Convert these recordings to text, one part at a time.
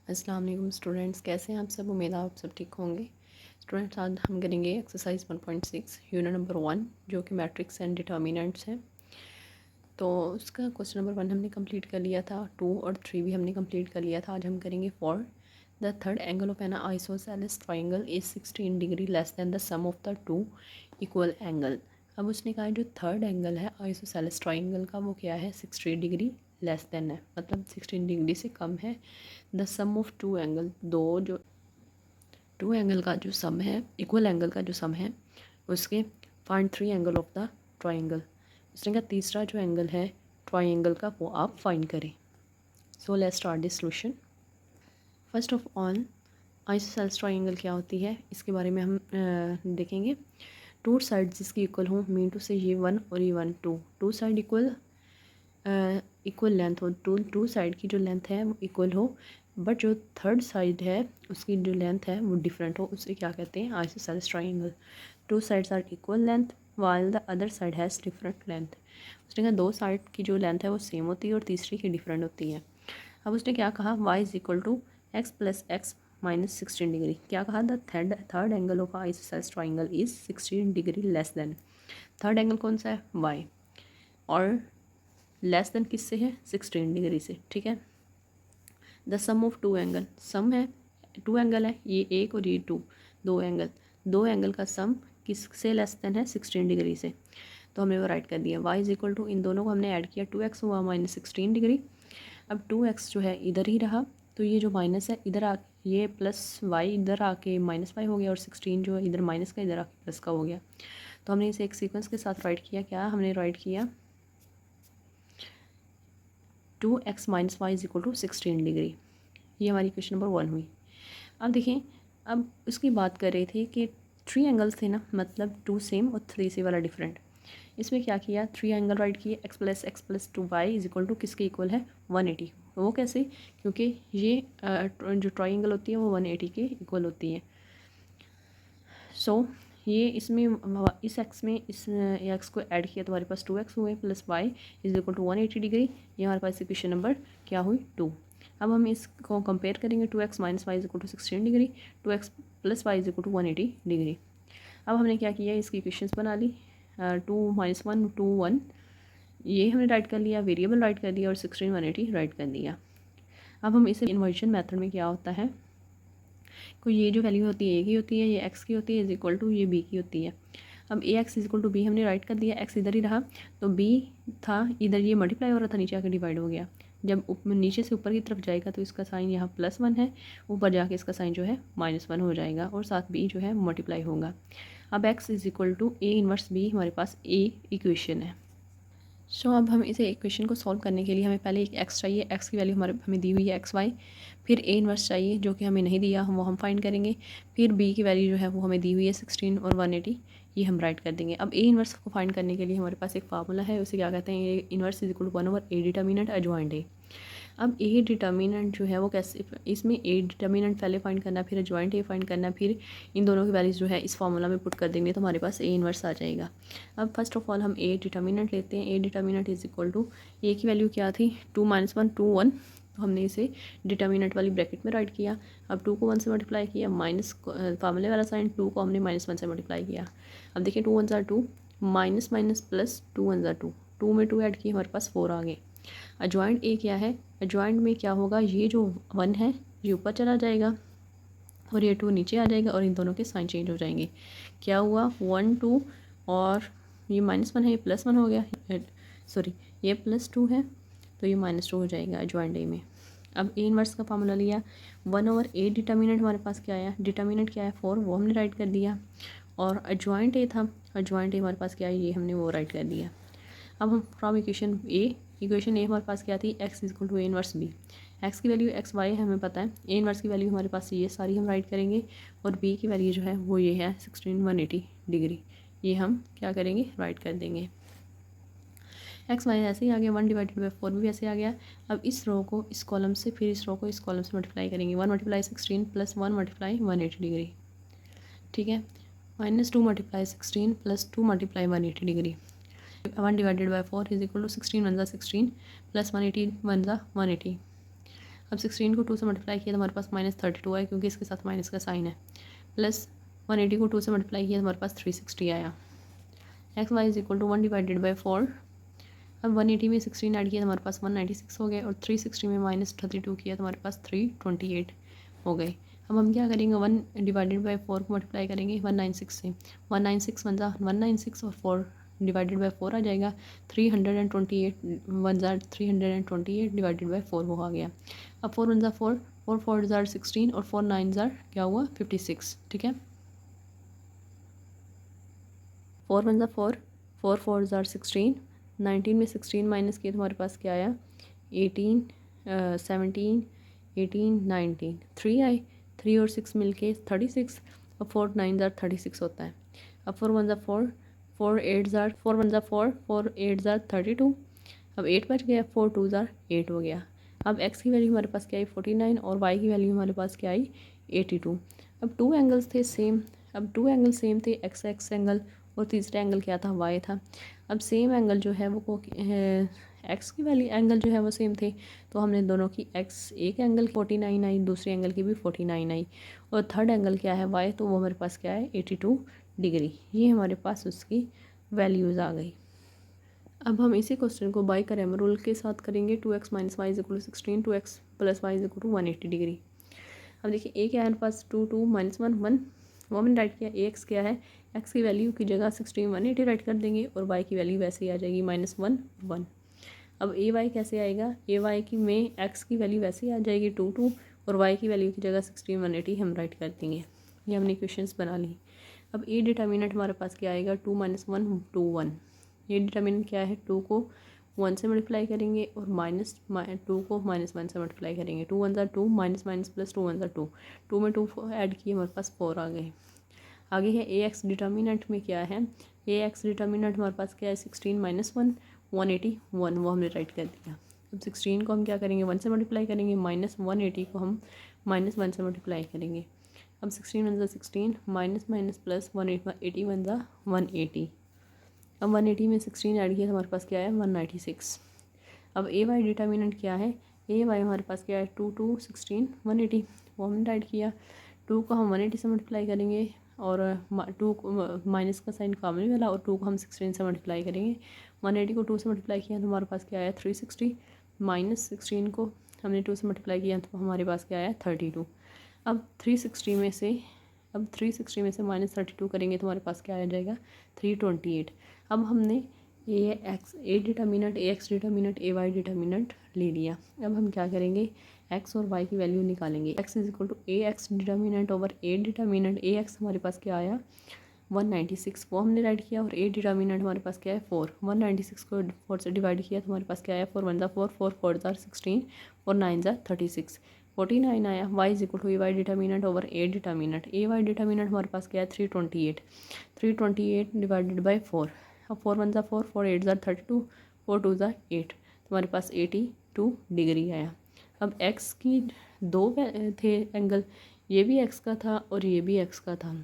अस्सलाम वालेकुम स्टूडेंट्स, कैसे हैं आप सब। उम्मीद है आप सब ठीक होंगे। स्टूडेंट्स, आज हम करेंगे एक्सरसाइज 1.6 यूनिट नंबर 1 जो कि मैट्रिक्स एंड डिटर्मिनेंट्स है। तो उसका क्वेश्चन नंबर 1 हमने कंप्लीट कर लिया था, 2 और 3 भी हमने कंप्लीट कर लिया था। आज हम करेंगे for the third angle of an isosceles triangle is 16 degree less than the sum of the two equal angle. अब उसने कहा जो थर्ड एंगल है आइसोसेलेस ट्राइंगल का वो क्या है, 16 डिग्री लेस देन है, मतलब 16 डिग्री से कम है। The sum of two angle, दो जो टू एंगल का जो सम है, इक्वल एंगल का जो सम है उसके find three angle of the triangle. उसने कहा तीसरा जो एंगल है ट्राइंगल का वो आप फाइंड करें। So let's start this solution. First of all isosceles triangle क्या होती है इसके बारे में हम देखेंगे। टू साइड जिसकी इक्वल हो, मीन टू से ये 1 और ये 1, टू साइड इक्वल लेंथ हो, टू साइड की जो लेंथ है वो इक्वल हो, बट जो थर्ड साइड है उसकी जो लेंथ है वो डिफरेंट हो, उसे क्या कहते हैं, isosceles triangle. Two sides are equal length while the other side has different length. उसने कहा दो साइड की जो लेंथ है वो सेम होती है और तीसरी की डिफरेंट होती है। अब उसने क्या कहा, y is equal to X plus X minus 16 degree. क्या कहा, the third angle of isosceles triangle is 16 degree less than. Third angle कौन सा है, y, और लेस देन किससे है, 16 डिग्री से। ठीक है। The sum of two angle, sum है, टू एंगल है, ये एक और ये टू, दो एंगल का सम किससे लेस देन है, 16 डिग्री से। तो हमने वो राइट कर दिया। y इज इक्वल टू, इन दोनों को हमने ऐड किया, 2x हुआ माइनस 16 डिग्री। अब 2x जो है इधर ही रहा, तो ये जो माइनस है इधर आ, ये प्लस y इधर आके माइनस वाई हो गया, और 16 जो है इधर माइनस का इधर आके प्लस का हो गया। तो हमने इसे एक सीक्वेंस के साथ राइट किया। क्या हमने राइट किया, 2x minus Y is equal to 16 degree. ये हमारी क्वेश्चन नंबर 1 हुई। अब देखें, अब उसकी बात कर रहे थे कि थ्री एंगल्स थे ना, मतलब 2 सेम और 3 से वाला डिफरेंट। इसमें क्या किया, थ्री एंगल राइट किए, x plus 2y is equal to किसके इक्वल है, 180। वो कैसे, क्योंकि ये जो ट्राइंगल होती है वो 180 के इक्वल होती है। सो ये इसमें इस एक्स में इस एक्स को ऐड किया तो हमारे पास 2x हुए plus Y is equal to 180 degree. ये हमारे पास इक्वेशन नंबर क्या हुई, 2। अब हम इसको कंपेयर करेंगे, 2x minus Y is equal to 16 degree, 2x plus Y is equal to 180 degree. अब हमने क्या किया, इसकी इक्वेशंस बना ली, 2 माइनस 1 2 1, ये हमने राइट कर लिया, वेरिएबल राइट कर दिया, और 16 180 राइट कर दिया। अब हम इसे इन्वर्जन मेथड में क्या होता है, कोई ये जो वैल्यू होती है ए की होती है, ये एक्स की होती है, इज इक्वल टू ये बी की होती है। अब A X is equal to B हमने राइट कर दिया, एक्स इधर ही रहा, तो बी था इधर, ये मल्टीप्लाई हो रहा था, नीचे आकर डिवाइड हो गया। जब नीचे से ऊपर की तरफ जाएगा तो इसका साइन यहाँ +1 है, ऊपर जाके इसका साइन जो है -1 हो जाएगा, और साथ बी जो है मल्टीप्लाई होगा। अब X is equal to A inverse B, हमारे पास ए इक्वेशन है। सो अब हम इसे इक्वेशन को सॉल्व करने के लिए हमें पहले एक एक्स चाहिए, एक्स की वैल्यू हमें दी हुई है XY। फिर ए इनवर्स चाहिए जो कि हमें नहीं दिया, वो हम फाइंड करेंगे। फिर बी की वैल्यू जो है वो हमें दी हुई है 16 और 180, ये हम राइट कर देंगे। अब ए इनवर्स को फाइंड करने के लिए हमारे पास एक फार्मूला है, उसे क्या कहते हैं, A inverse is equal to 1/a determinant adjoint A. अब ए डिटर्मिनेंट जो है वो कैसे, इसमें ए डिटर्मिनेंट पहले फाइंड करना, फिर जॉइंट ए फाइंड करना, फिर इन दोनों की वैल्यूज़ जो है इस फार्मूला में पुट कर देंगे तो हमारे पास ए इनवर्स आ जाएगा। अब फर्स्ट ऑफ ऑल हम ए डिटर्मिनेंट लेते हैं। A determinant is equal to, A की वैल्यू क्या थी, 2 - 1 2 1, तो हमने इसे डिटर्मिनेंट वाली ब्रैकेट में राइट किया। अब 2 को 1 से मल्टीप्लाई किया, माइनस फार्मूले वाला साइन, 2 को हमने -1 से मल्टीप्लाई किया। अब देखिए 2 1 2, माइनस माइनस प्लस 2 1 2, 2 में 2 ऐड किए, हमारे पास 4 आ गए। अजॉइंट ए क्या है, अजॉइंट में क्या होगा, ये जो 1 है ये ऊपर चला जाएगा और ये 2 नीचे आ जाएगा, और इन दोनों के साइन चेंज हो जाएंगे। क्या हुआ, 1 2, और ये -1 है, ये +1 हो गया, सॉरी ये +2 है तो ये -2 हो जाएगा अजॉइंट ए में। अब ए इनवर्स का फार्मूला लिया, 1/a डिटर्मिनेंट हमारे पास क्या आया, डिटर्मिनेंट क्या है 4, वो हमने राइट कर दिया, और अजॉइंट ए था, अजॉइंट ए हमारे पास क्या है, ये हमने वो राइट कर दिया। अब हम फ्रॉम इक्वेशन ए हमारे पास क्या थी, X is equal to A inverse B. X की वैल्यू XY हमें पता है, ए इनवर्स की वैल्यू हमारे पास ये सारी हम राइट करेंगे, और बी की वैल्यू जो है वो ये है 16 180 डिग्री, ये हम क्या करेंगे, राइट कर देंगे। XY ऐसे ही आ गया, 1/4 भी ऐसे आ गया। अब इस रो को इस कॉलम से, फिर इस रो को इस कॉलम से मल्टीप्लाई करेंगे, 1 × 16 + 1 × 180 डिग्री, ठीक है, -2 × 16 + 2 × 180 डिग्री। 1/4 is equal to 16 1 16 + 180 1 180। अब 16 को 2 से मल्टीप्लाई किया तो हमारे पास -32 आया, क्योंकि इसके साथ माइनस का साइन है, प्लस 180 को 2 से मल्टीप्लाई किया तो हमारे पास 360 आया। X Y is equal to 1 divided by 4। अब 180 में 16 ऐड किया तो हमारे पास 196 हो गए, और 360 में -32 किया तो हमारे पास 328 हो गए। अब हम क्या करेंगे, 1 डिवाइडेड बाई 4 को मल्टीप्लाई करेंगे 196 से, 196 वन 196 और 4 डिवाइडेड बाई 4 आ जाएगा, 328 वन 328 डिवाइडेड बाई 4 वो आ गया। अब 4 वन 4, 4 4 16 और 4 9 क्या हुआ 56, ठीक है। 4 वन 4, 4 4 16, 19 में 16 माइनस किए तो हमारे पास क्या आया 18, 17, 18, 19, 3 आए, 3 और 6 मिलके 36, अब 4 9 36 होता है। अब 4 वन 4, 4 8 4 वन 4, 4 8 32, अब 8 बच गया, 4 2 8 हो गया। अब x की वैल्यू हमारे पास क्या आई 49, और y की वैल्यू हमारे पास क्या आई 82। अब 2 एंगल्स थे सेम, अब 2 एंगल सेम थे, x एंगल और तीसरा एंगल क्या था y था। अब सेम एंगल जो है वो एक्स की वैल्यू एंगल जो है वो सेम थे, तो हमने दोनों की एक्स एक एंगल 49 आई, दूसरे एंगल की भी 49 आई, और थर्ड एंगल क्या है वाई, तो वो हमारे पास क्या है 82 डिग्री। ये हमारे पास उसकी वैल्यूज़ आ गई। अब हम इसी क्वेश्चन को बाई करेमर रूल के साथ करेंगे। 2x minus Y is equal to 16, 2x plus Y is equal to 180 degree. अब देखिए ए क्या है हमारे पास 2 2 माइनस 1 1, वो हमने राइट किया। ए एक्स क्या है, एक्स की वैल्यू की जगह 16 180 राइट कर देंगे, और वाई की वैल्यू वैसे ही आ जाएगी -1 1। अब ए वाई कैसे आएगा, ए वाई की में एक्स की वैल्यू वैसे ही आ जाएगी 2 2, और वाई की वैल्यू की जगह 16 180 हम राइट कर देंगे। ये हमने इक्वेशंस बना ली। अब ए डिटर्मिनेंट हमारे पास क्या आएगा 2 - 1 2 1। ये डिटर्मिनेंट क्या है, 2 को 1 से मल्टीप्लाई करेंगे और -2 को -1 से मल्टीप्लाई करेंगे। 2 1 2 माइनस माइनस प्लस 2 1 2, 2 में 2 ऐड किए हमारे पास 4 आ गए। आगे है ए एक्स डिटर्मिनेंट में क्या है, ए एक्स डिटर्मिनेंट हमारे पास क्या है 16 - 1 180 1, वो हमने राइट कर दिया। अब 16 को हम क्या करेंगे 1 से मल्टीप्लाई करेंगे, -180 को हम -1 से मल्टीप्लाई करेंगे। अब 16 1 16, माइनस माइनस प्लस 180 1 180। अब 180 में 16 ऐड किया तो हमारे पास क्या है 196। अब ए वाई डिटर्मिनेंट क्या है, ए वाई हमारे पास क्या है 2 2 16 180, वो हमने राइट किया। 2 को हम 180 से मल्टीप्लाई करेंगे, और 2 को माइनस का साइन कॉमन वाला, और 2 को हम 16 से मल्टीप्लाई करेंगे। 180 को 2 से मल्टीप्लाई किया तो हमारे पास क्या आया 360, माइनस 16 को हमने 2 से मल्टीप्लाई किया तो हमारे पास क्या आया 32। अब 360 में से -32 करेंगे तो हमारे पास क्या आ जाएगा 328। अब हमने A determinant, A X determinant, A Y determinant ले लिया। अब हम क्या करेंगे एक्स और वाई की वैल्यू निकालेंगे। X is equal to A X determinant over A determinant. A X हमारे पास क्या आया 196, वो हमने राइट किया, और ए डिटर्मिनेंट हमारे पास क्या है 4। 196 को 4 से डिवाइड किया तो हमारे पास क्या आया 4 1 4, 4 4 16, और 9 36, 49 आया। Y is equal to A Y determinant over A determinant. A Y determinant हमारे पास क्या है 328, 328 डिवाइडेड बाई 4। अब 4 1 4, 4 8 32, 4 2 8, तो हमारे पास 82 डिग्री आया। अब एक्स की दो थे एंगल, ये भी एक्स का था और ये भी एक्स का था,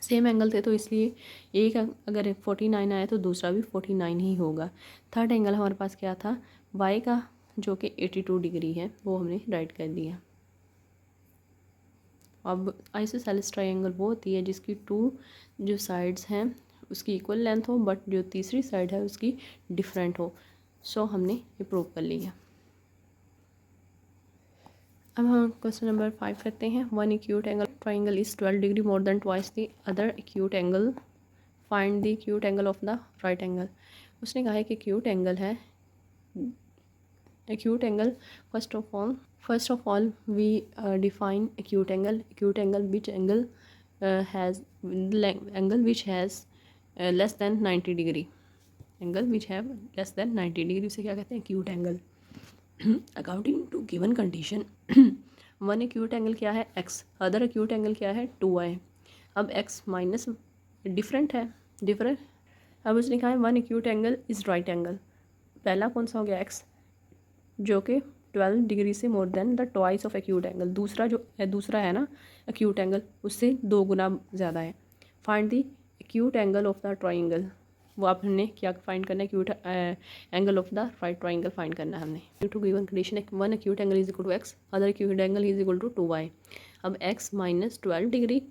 सेम एंगल थे, तो इसलिए एक अगर 49 आया तो दूसरा भी 49 ही होगा। थर्ड एंगल हमारे पास क्या था वाई का, जो कि 82 डिग्री है, वो हमने राइट कर दिया। अब आइसोसेलेस ट्रायंगल वो होती है जिसकी 2 जो साइड्स हैं उसकी इक्वल लेंथ हो, बट जो तीसरी साइड है उसकी डिफरेंट हो। सो हमने ये प्रूव कर लिया। अब हम क्वेश्चन नंबर 5 करते हैं। One acute angle triangle is 12 degree more than twice the other acute angle, find the acute angle of the right angle. उसने कहा है कि एक्यूट एंगल है, acute angle, first of all we define acute angle which angle has angle which has less than 90 degree, angle which have less than 90 degree उसे क्या कहते हैं acute angle। according to given condition one acute angle क्या है x, other acute angle क्या है 2y। अब x minus different है, डिफरेंट। अब उसने कहा है one acute angle is right angle, पहला कौन सा हो गया x, जो कि 12 डिग्री से more than the twice of acute angle. दूसरा है ना एक्यूट एंगल, उससे 2 गुना ज़्यादा है। Find the acute angle of the triangle, वो आपने क्या फाइंड करना है, acute angle of the right triangle find करना है हमने। ड्यू टू गिवन कंडीशन है one acute angle is equal to X, other acute angle is equal to 2y। अब x minus 12 degree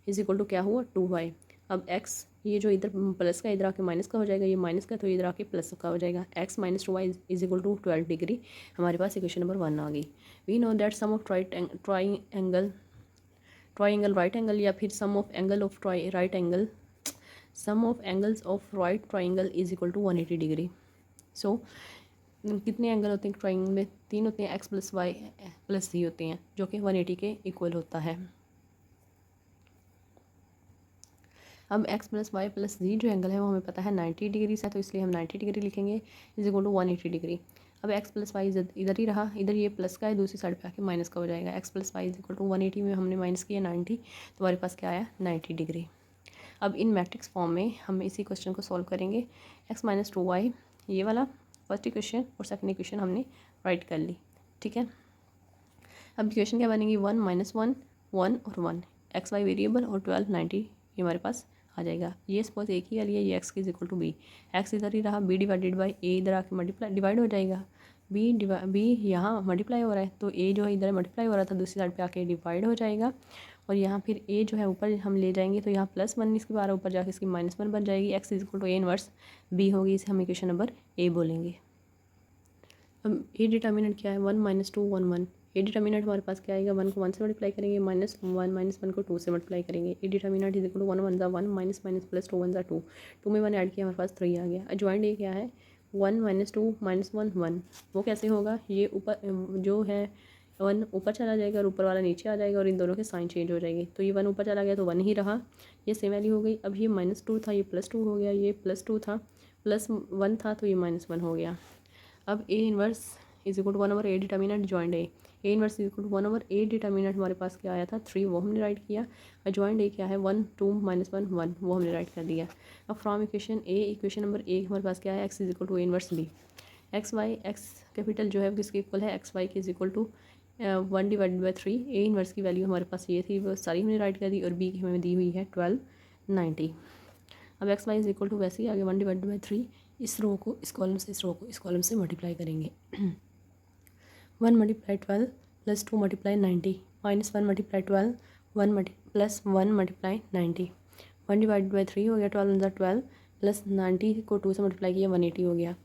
is equal to क्या हुआ 2y। अब x ये जो इधर प्लस का इधर आके माइनस का हो जाएगा, ये माइनस का तो इधर आके प्लस का हो जाएगा। x minus 2y is equal to 12 degree. हमारे पास इक्वेशन नंबर 1 आ गई। We know that sum of triangle right angle या फिर sum of angle of right angle, sum of angles of right triangle is equal to 180 degree. So कितने angle होते हैं triangle में? 3 होते हैं, x plus Y plus z होते हैं, जो कि 180 के इक्वल होता है। अब x plus Y plus z जो एंगल है वो हमें पता है 90 डिग्री से, तो इसलिए हम 90 डिग्री लिखेंगे इज इक्वल टू 180 डिग्री। अब x प्लस वाई इधर ही रहा, इधर ये प्लस का है, दूसरी साइड पे आके माइनस का हो जाएगा। x plus Y is equal to 180 में हमने माइनस किया 90, तो हमारे पास क्या आया 90 डिग्री। अब इन मैट्रिक्स फॉर्म में हम इसी क्वेश्चन को सॉल्व करेंगे। x माइनस 2y ये वाला फर्स्ट इक्वेशन और सेकंड इक्वेशन हमने राइट कर ली, ठीक है। अब इक्वेशन क्या बनेगी 1 माइनस 1 1 और 1, एक्स वाई वेरिएबल और 12 90 ये हमारे पास आ जाएगा। ये सपोज एक ही वाली है, ये एक्स की is equal to B, X इधर ही रहा, बी डिवाइडेड बाई ए इधर आके मल्टीप्लाई डिवाइड हो जाएगा, बी यहाँ मल्टीप्लाई हो रहा है तो ए जो है इधर मल्टीप्लाई हो रहा था दूसरी साइड पे आके डिवाइड हो जाएगा, और यहाँ फिर ए जो है ऊपर हम ले जाएंगे तो यहाँ +1 इसके बार ऊपर जाके इसकी -1 बन जाएगी। X is equal to A inverse B होगी, इसे हम इक्वेशन नंबर ए बोलेंगे। अब ए डिटर्मिनेंट क्या है 1 माइनस 2 1 1। ए डिटर्मिनेंट हमारे पास क्या आएगा 1 को 1 से मल्टीप्लाई करेंगे, -1 को 2 से मल्टीप्लाई करेंगे। A determinant is equal to 1 1 ज़ा 1 माइनस माइनस प्लस 2 1 ज़ा 2, 2 में 1 ऐड किया हमारे पास 3 आ गया। अजॉइंट ए क्या है 1 माइनस 2 माइनस 1 1, वो कैसे होगा, ये ऊपर जो है 1 ऊपर चला जाएगा और ऊपर वाला नीचे आ जाएगा और इन दोनों के साइन चेंज हो जाएंगे, तो ये 1 ऊपर चला गया तो 1 ही रहा, ये सेम वैल्यू हो गई। अब ये -2 था, ये +2 हो गया, ये +2 था, +1 था तो ये -1 हो गया। अब A inverse is equal to 1 over A determinant joint A inverse is equal to 1 over A determinant हमारे पास क्या आया था 3, वो हमने राइट किया। जॉइंट ए क्या है 1 2 -1 1, वो हमने राइट कर दिया। अब from equation A equation number A हमारे पास क्या है X is equal to A inverse B. X capital जो है वो किसके इक्वल है एक्स वाई के is equal to 1 divided by 3। A inverse की वैल्यू हमारे पास ये थी, वो सारी हमने राइट कर दी, और बी की हमें दी हुई है 1290। अब X Y is equal to वैसे ही आगे 1 डिवाइडेड बाई 3, इस रो को इस कॉलम से, इस रो को इस कॉलम से मल्टीप्लाई करेंगे। 1 multiply 12 plus 2 multiply 90 minus 1 multiply 12 plus 1 multiply 90, 1 divided by 3 हो गया, 12 ज़ा 12 प्लस 90 को 2 से मल्टीप्लाई किया 180 हो गया,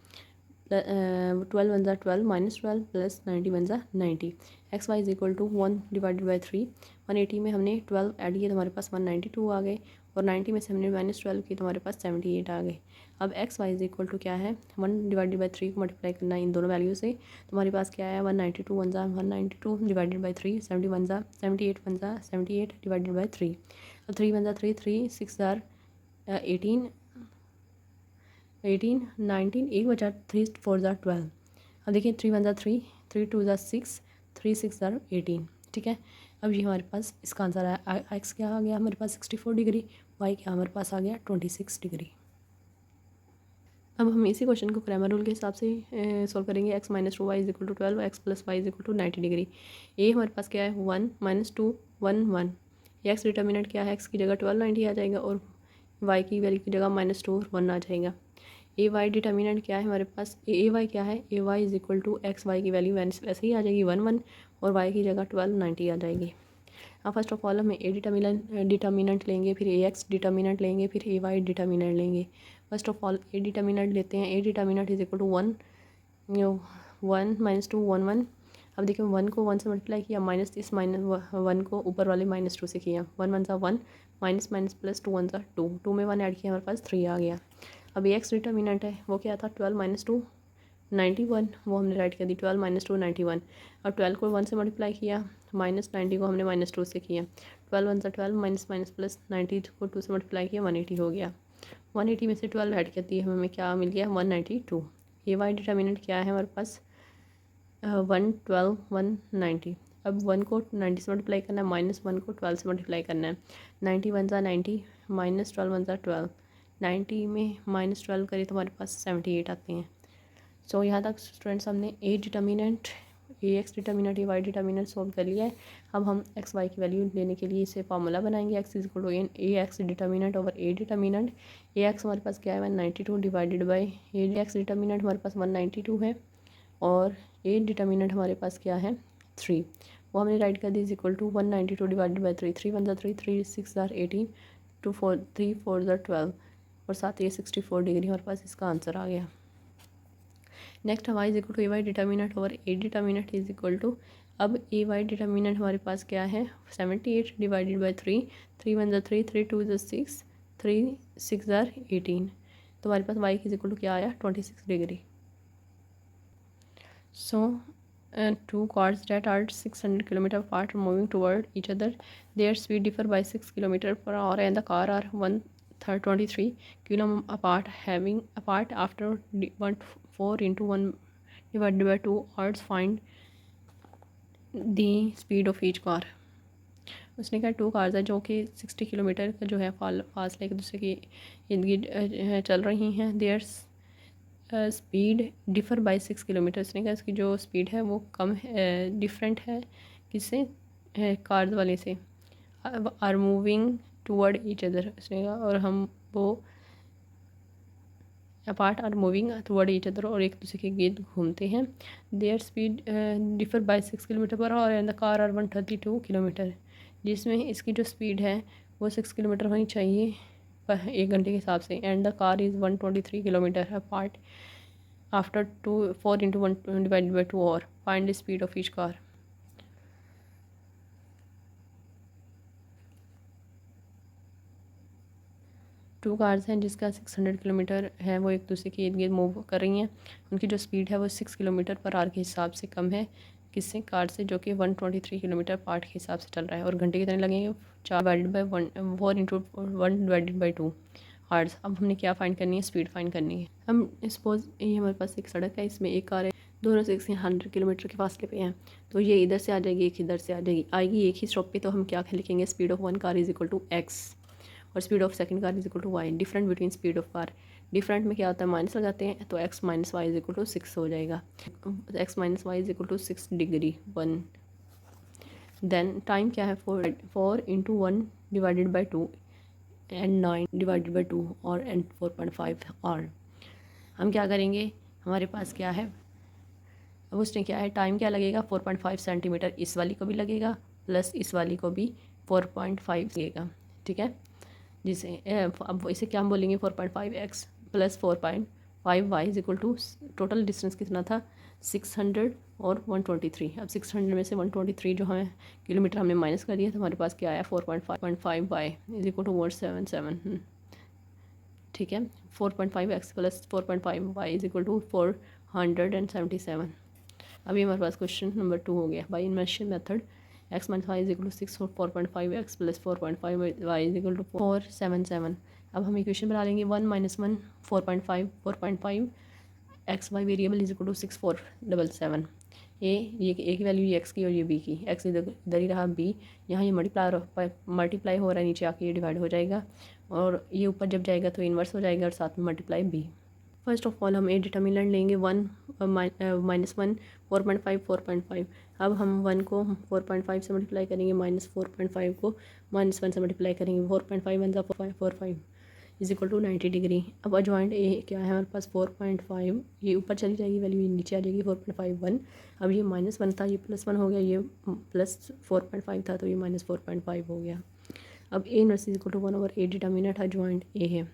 12 1 ज़ा 12 माइनस 12 प्लस 90 1 ज़ा 90। X Y is equal to 1 divided by 3, 180 में हमने 12 ऐड किया तो हमारे पास 192 आ गए, और 90 में से हमने -12 की तो हमारे पास 78 आ गए। अब X Y is equal to क्या है 1 डिवाइडेड बाई 3 को मल्टीप्लाई करना है इन दोनों वैल्यू से, तो हमारे पास क्या है 192 1 ज़ा 192 डिवाइडेड बाई 3, 71 ज़ा 78 1 ज़ा 78 डिवाइडेड बाई 3। अब 3 1 ज़ा 3 3 6 ज़ार 18 18 19, एक बचा 3 4 ज़ा 12। अब देखिए 3 1 ज़ा 3 3 2 ज़ा 6 3 6 ज़ार 18, ठीक है। अब ये हमारे पास इसका आंसर आया, एक्स क्या आ गया हमारे पास 64 डिग्री, वाई क्या हमारे पास आ गया 26 डिग्री। अब हम इसी क्वेश्चन को क्रैमर रूल के हिसाब से सॉल्व करेंगे। X minus 2 Y is equal to 12, X plus Y is equal to 90 degree. ये हमारे पास क्या है 1 माइनस 2 1 1, ये एक्स डिटर्मिनेंट क्या है, एक्स की जगह 12 90 आ जाएगा और वाई की वैल्यू की जगह -2 और 1 आ जाएगा। ए वाई डिटर्मिनेंट क्या है हमारे पास, ए वाई क्या है, A Y is equal to X Y की वैल्यू वैसे ही आ जाएगी 1 1, और वाई की जगह 12 90 आ जाएगी। अब फर्स्ट ऑफ ऑल हम ए डिटर्मिनेंट लेंगे, फिर ए एक्स डिटर्मिनेंट लेंगे, फिर ए वाई डिटर्मिनेंट लेंगे। First of all A determinant लेते हैं, A determinant is equal to 1 -2 1 1। अब देखिए 1 को 1 से मल्टीप्लाई किया, माइनस इस -1 को ऊपर वाले -2 से किया, 1 1 ज़ा 1 माइनस माइनस प्लस 2 1 ज़ा 2, 2 में 1 ऐड किया हमारे पास 3 आ गया। अब ए एक्स डिटर्मिनेंट है वो क्या था 12 - 2 91, वो हमने राइट कर दी 12 - 2 91। और 12 को 1 से मल्टीप्लाई किया, -90 को हमने -2 से किया, 12 1 ज़ा 12 माइनस माइनस प्लस 90 को 2 से मल्टीप्लाई किया 180 हो गया। 180 में से 12 ऐड कर दिए, हमें क्या मिल गया 192। ए वाई डिटर्मिनेंट क्या है हमारे पास 1 12 190। अब 1 को 90 से मल्टीप्लाई करना है, -1 को 12 से मल्टीप्लाई करना है, 90 1 ज़ा 90 -12 1 ज़ा 12, 90 में -12 करें तो हमारे पास 78 आते हैं। सो यहाँ तक स्टूडेंट्स हमने A determinant A X determinant A Y determinant solve कर लिया है। अब हम एक्स वाई की वैल्यू लेने के लिए इसे फार्मूला बनाएंगे। X is equal to N A X determinant over A determinant. A X हमारे पास क्या है 192 divided by A X determinant हमारे पास 192 है और ए डिटर्मिनेंट हमारे पास क्या है 3, वो हमने राइट कर दी is equal to 192 divided by 3, 3 1 3, 3 6 18, 2 4 3 4 12 और साथ ये 64 डिग्री हमारे पास इसका आंसर आ गया। Next Y is equal to A Y determinant over A determinant is equal to, अब ए वाई डिटर्मिनेंट हमारे पास क्या है 78 डिवाइडेड बाई 3, 3 1 3, 3 2 6, 3 6 18, तो हमारे पास वाई इज इक्वल टू क्या आया 26 degree. So, two cars that are 600 km apart are moving toward each other. Their speed differ by 6 km per hour and the car are 123 km apart after 4 into 1 divided by 2 hours. Find the speed of each car. उसने कहा 2 cars है जो कि 60 kilometre का जो है फासले एक दूसरे के इर्द गिर्द चल रही हैं। Their speed differ by 6 kilometre. उसने कहा इसकी जो स्पीड है वो कम डिफरेंट है किससे कार्स वाले से। Are moving toward each other, उसने कहा और हम वो apart are moving toward each other और एक दूसरे के गिर्द घूमते हैं। Their speed differ by 6 kilometre per hour and the car are 132 kilometre, जिसमें इसकी जो स्पीड है वो 6 किलोमीटर होनी चाहिए 1 घंटे के हिसाब से and the car is 123 kilometre apart after 4 into 1 divided by 2 और find the speed of each car. Two cars हैं जिसका 600 किलोमीटर है, वो एक दूसरे के इर्द गिर्द मूव कर रही हैं। उनकी जो स्पीड है वो 6 किलोमीटर पर आवर के हिसाब से कम है किससे कार से, जो कि 123 किलोमीटर पार्ट के हिसाब से चल रहा है। और घंटे कितने लगेंगे 4 divided by 1 4 into 1 divided by 2 hours. अब हमने क्या फाइंड करनी है स्पीड फाइंड करनी है। हम सपोज ये हमारे पास एक सड़क है, इसमें एक कार है, दोनों से 100 किलोमीटर के फासले पे हैं, तो ये इधर से आ जाएगी एक इधर से आ जाएगी, आएगी एक ही स्टॉप पे, तो हम क्या लिखेंगे speed of one car is equal to X और speed of second car is equal to Y. Different between speed of car, different में क्या होता है माइनस लगाते हैं, तो X minus Y is equal to 6 हो जाएगा। X minus Y is equal to 6 degree 1। Then time क्या है 4 into 1 divided by 2 and 9 divided by 2 और एंड 4.5 आवर। हम क्या करेंगे, हमारे पास क्या है, अब उसने क्या है टाइम क्या लगेगा 4.5 सेंटीमीटर, इस वाली को भी लगेगा प्लस इस वाली को भी 4.5 लगेगा, ठीक है। जिसे अब इसे क्या हम बोलेंगे 4.5 X plus 4.5 Y is equal to, total distance कितना था 600 और 123। अब 600 में से 123 जो हमें किलोमीटर हमने माइनस कर दिया, तो हमारे पास क्या आया 4.5 वाई इज इक्वल टू 177, ठीक है। 4.5 X plus 4.5 Y is equal to 477। अभी हमारे पास क्वेश्चन नंबर 2 हो गया। By inversion method X minus Y is equal to 6 और 4.5 X plus 4.5 Y is equal to 477। अब हम इक्वेशन बना लेंगे 1 - 1 4.5 X Y variable is equal to 6477। ये एक की वैल्यू ये एक्स की और ये बी की, एक्स इधर ही रहा, बी यहाँ ये मल्टीप्लाई हो रहा है, नीचे आके ये डिवाइड हो जाएगा और ये ऊपर जब जाएगा तो इन्वर्स हो जाएगा और साथ में multiply B. First of all हम ए डिटर्मिनेंट लेंगे 1 - 1 4.5। अब हम 1 को 4.5 से मल्टीप्लाई करेंगे, -4.5 को -1 से मल्टीप्लाई करेंगे, 4.5 1 45 इज इक्वल टू 90 डिग्री। अब अजॉइंट ए क्या है हमारे पास 4.5, ये ऊपर चली जाएगी वैल्यू, ये नीचे आ जाएगी 4.51। अब ये -1 था, ये +1 हो गया, ये प्लस 4.5 था तो ये -4.5 हो गया। अब A inverse is equal to 1/a determinant adjoint A है,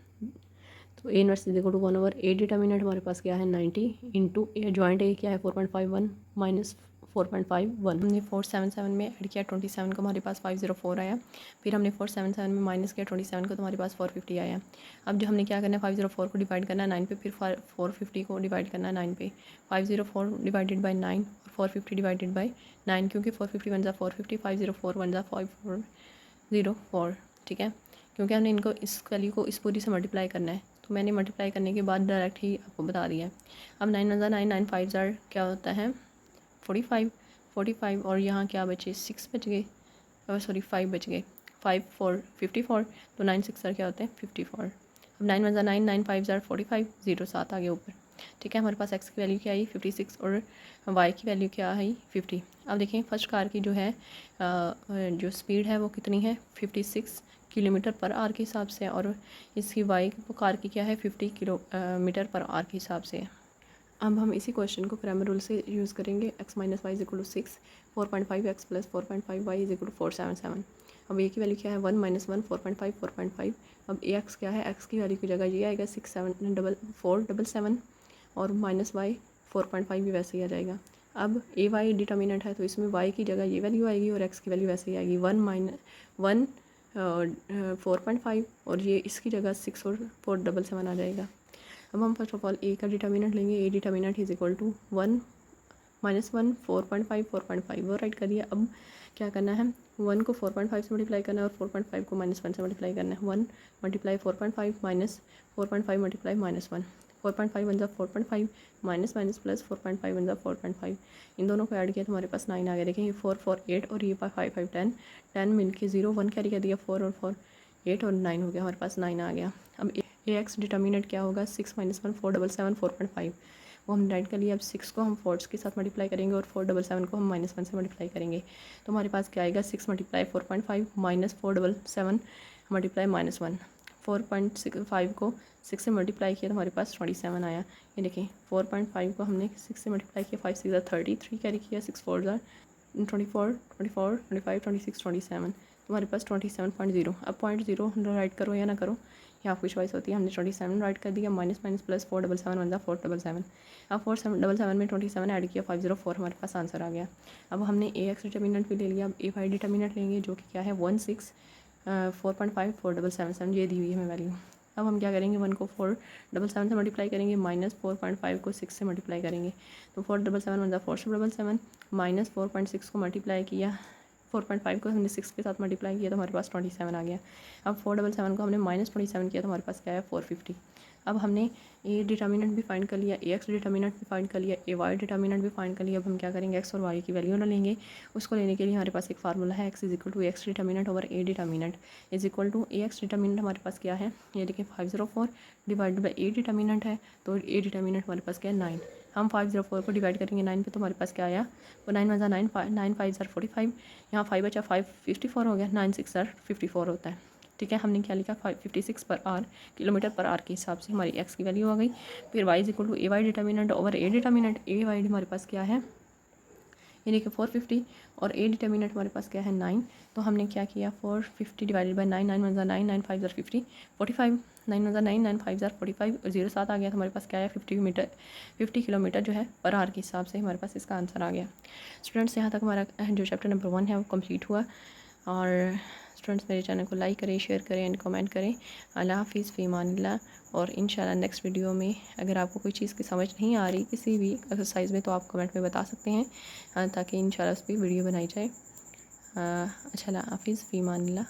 तो A inverse is equal to 1/a determinant हमारे पास क्या है 90 इंटू ए जॉइंट ए क्या है 4.51 माइनस 4.51। हमने 477 में ऐड किया 27 को, हमारे पास 504 आया। फिर हमने 477 में माइनस किया 27 को, तो हमारे पास 450 आया। अब जो हमने क्या करना है 504 को डिवाइड करना है 9 पे, फिर 450 को डिवाइड करना है 9 पे। 504 डिवाइडेड बाई 9 और 450 डिवाइडेड बाई 9, क्योंकि 450 1 450, 504 1 5404, ठीक है। क्योंकि हमने इनको इस वैल्यू को इस पूरी से मल्टीप्लाई करना है, तो मैंने मल्टीप्लाई करने के बाद डायरेक्ट ही आपको बता दिया है। अब 9 × 9 9 5 क्या होता है 45 और यहाँ क्या बचे 6 बच गए, और सॉरी 5 बच गए, 5 4 54, तो 9 6 क्या होते हैं 54। अब 9 × 9 9 5 45, 0 7 आ गया ऊपर। ठीक है, हमारे पास एक्स की वैल्यू क्या आई 56 और वाई की वैल्यू क्या आई 50। अब देखें फर्स्ट कार की जो है जो स्पीड है वो कितनी है 56 किलोमीटर पर आवर के हिसाब से, और इसकी वाई कार की क्या है 50 किलोमीटर पर आवर के हिसाब से। अब हम इसी क्वेश्चन को क्रैमर रूल से यूज़ करेंगे। x minus Y is equal to 6, 4.5 X plus 4.5 Y is equal to 477। अब ए की वैल्यू क्या है 1 माइनस 1 4.5 4.5। अब ए एक्स क्या है, एक्स की वैल्यू की जगह ये आएगा 477 और माइनस वाई 4.5 भी वैसे ही आ जाएगा। अब ए वाई डिटर्मिनेंट है तो इसमें वाई की जगह ये वैल्यू आएगी और एक्स की वैल्यू वैसे ही आएगी 1 4.5 और ये इसकी जगह 6 और 477 आ जाएगा। अब हम फर्स्ट ऑफ ऑल ए का डिटर्मिनेंट लेंगे। A determinant is equal to 1 minus 1 4.5 4.5 वो राइट करिए। अब क्या करना है 1 को 4.5 से मल्टीप्लाई करना है और 4.5 को -1 से मल्टीप्लाई करना है। 1 मल्टीप्लाई 4.5 माइनस 4.5 मल्टीप्लाई -1, 4.5 बन जा 4.5 माइनस माइनस प्लस 4.5 बन जा 4.5। इन दोनों को ऐड किया तो हमारे पास 9 आ गया। देखिए ये 4 4 8 और ये 5 5 10 मिल के 0 1 कैरी कर दिया 4 और 4 8 और 9 हो गया, हमारे पास 9 आ गया। अब ए एक्स डिटर्मिनेंट क्या होगा 6 माइनस 1 477 4.5 वो हम राइट कर लिया। अब 6 को हम 4 के साथ मल्टीप्लाई करेंगे और 477 को हम -1 से मल्टीप्लाई करेंगे तो हमारे पास क्या आएगा 6 मल्टीप्लाई 4.5 माइनस 477 मल्टीप्लाई -1। 4.5 को 6 से मल्टीप्लाई किया तो हमारे पास 27 आया। ये देखिए 4.5 को हमने 6 से मल्टीप्लाई किया 5 6 30 3 कैरी किया 6 4 24 24 25 26 27 तो हमारे पास 27.0। अब 0.0 राइट करो या ना करो ये आपकी चॉइस होती है। हमने 27 राइट कर दिया माइनस माइनस प्लस 477 बन जा 477। अब 477 में 27 ऐड किया 504 हमारे पास आंसर आ गया। अब हमने ए एक्स डिटर्मिनेंट भी ले लिया। अब ए वाई डिटर्मिनेंट लेंगे जो कि क्या है 16 4.5 4777 ये दी हुई है हमें वैल्यू। अब हम क्या करेंगे 1 को 477 से मल्टीप्लाई करेंगे माइनस 4.5 को 6 से मल्टीप्लाई करेंगे तो 477 बन जा 477 माइनस 4.6 को मल्टीप्लाई किया 4.5 को हमने 6 के साथ मल्टीप्लाई किया तो हमारे पास 27 आ गया। अब 477 को हमने -27 किया तो हमारे पास क्या है 450। अब हमने ए डिटर्मिनेंट भी फाइंड कर लिया, ए एक्स डिटर्मिनेंट भी फाइंड कर लिया, ए वाई डिटर्मिनेंट भी फाइंड कर लिया। अब हम क्या करेंगे एक्स और वाई की वैल्यू ना लेंगे। उसको लेने के लिए हमारे पास एक फार्मूला है X is equal to X determinant over A determinant is equal to A X determinant हमारे पास क्या है ये देखिए 504 डिवाइडेड बाई ए डिटर्मिनेंट है तो ए डिटर्मिनेंट हमारे पास क्या है 9। हम 504 को डिवाइड करेंगे 9 पे तो हमारे पास क्या आया वो 9 × 9 9 5 45 यहाँ 5 बचा 5 54 हो गया 9 6 54 होता है। ठीक है, हमने क्या लिखा 56 पर आर किलोमीटर पर आर के हिसाब से हमारी एक्स की वैल्यू आ गई। फिर Y is equal to A Y determinant over A determinant. A Y हमारे पास क्या है ये देखिए 450 और ए डिटर्मिनेंट हमारे पास क्या है 9। तो हमने क्या किया 450 डिवाइडेड बाई 9 9 × 9 9 5 50 45 9 × 9 9 5 45 और 0 7 आ गया तो हमारे पास क्या है 50 किलोमीटर जो है पर आवर के हिसाब से हमारे पास इसका आंसर आ गया। स्टूडेंट्स यहाँ तक हमारा जो चैप्टर नंबर 1 है वो कंप्लीट हुआ। और स्टूडेंट्स मेरे चैनल को लाइक करें, शेयर करें एंड कमेंट करें। अल्लाह हाफिज़, फ़ी अमानिल्लाह। और इंशाल्लाह नेक्स्ट वीडियो में अगर आपको कोई चीज़ की समझ नहीं आ रही किसी भी एक्सरसाइज में तो आप कमेंट में बता सकते हैं ताकि इंशाल्लाह उस पर वीडियो बनाई जाए। अच्छा, अल्लाह हाफिज़, फ़ी अमानिल्लाह।